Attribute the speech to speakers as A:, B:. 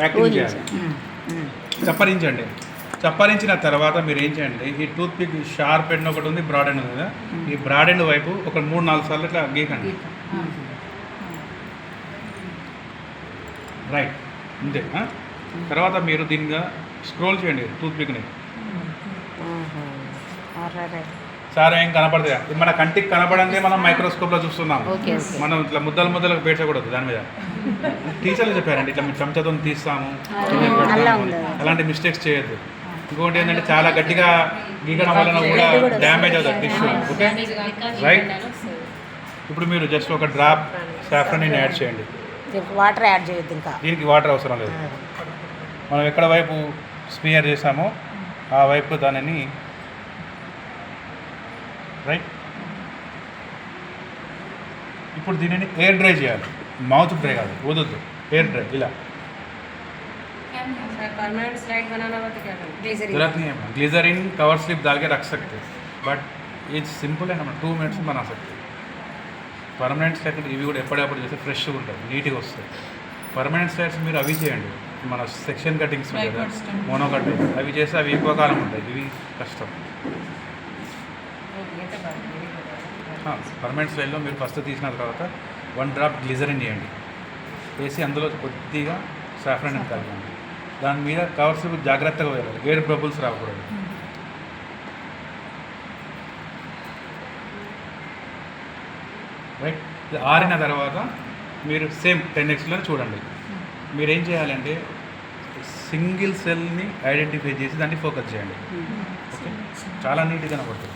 A: Acting చేయాలి. చప్పరించండి. చప్పరించిన తర్వాత మీరు ఏం చేయండి, ఈ టూత్ పిక్ షార్ప్ ఎండ్ ఒకటి ఉంది, బ్రాడ్ ఎండ్ ఉంది కదా, ఈ బ్రాడ్ ఎండ్ వైపు ఒక 3-4 సార్లు ఇట్లా గీకండి. రైట్, అంతే. తర్వాత మీరు దీనిగా స్క్రోల్ చేయండి టూత్ పిక్ని. సార్ ఏం కనపడతాయి, మన కంటికి కనపడందే మనం మైక్రోస్కోప్లో చూస్తున్నాం. మనం ఇట్లా ముద్దలకు పేర్చకూడదు దాని మీద. టీచర్లు చెప్పారండి, ఇట్లా మీరు చెంచాతో తీస్తాము, అలాంటి మిస్టేక్స్ చేయొద్దు. ఇంకోటి ఏంటంటే చాలా గట్టిగా గీకడం వలన కూడా డ్యామేజ్ అవుతుంది టిష్యూ. Okay, right. ఇప్పుడు మీరు జస్ట్ ఒక డ్రాప్ సాఫ్రాన్ యాడ్ చేయండి.
B: వాటర్ యాడ్ చేయొద్దు, ఇంకా
A: దీనికి వాటర్ అవసరం లేదు. మనం ఎక్కడ వైపు స్మియర్ చేసామో ఆ వైపు దానిని, రైట్. ఇప్పుడు దీనిని ఎయిర్ డ్రై చేయాలి, మౌత్ డ్రై కాదు, వదొద్దు, ఎయిర్ డ్రై. ఇలా
B: परमानेंट स्लाइड बनाना हो तो क्या करें?
A: जरूरत नहीं है, ग्लिजरीन कवर स्लिप डाल के रख सकते हैं, बट ये सिंपल है ना, 2 मिनट्स में बना सकते हैं. పర్మనెంట్ స్లైడ్ ఇవి కూడా ఎప్పటికప్పుడు చేస్తే ఫ్రెష్గా ఉంటుంది, నీట్గా వస్తాయి. పర్మనెంట్ స్లైడ్స్ మీరు అవి చేయండి, మన సెక్షన్ కటింగ్స్ ఉంటాయి కదా, మోనో కటింగ్, అవి చేస్తే అవి ఎక్కువ కాలం ఉంటాయి, ఇవి కష్టం. పర్మనెంట్ స్లైడ్లో మీరు ఫస్ట్ తీసిన తర్వాత 1 డ్రాప్ గ్లిజరిన్ చేయండి, వేసి అందులో కొద్దిగా సాఫ్రాన్ అని కలపండి. దాని మీద కవర్స్ జాగ్రత్తగా వేయాలి, ఎయిర్ బబుల్స్ రాకూడదు. రైట్. ఇది ఆరిన తర్వాత మీరు సేమ్ 10x చూడండి. మీరు ఏం చేయాలంటే సింగిల్ సెల్ని ఐడెంటిఫై చేసి దాన్ని ఫోకస్ చేయండి. ఓకే, చాలా నీట్గా కనబడుతుంది.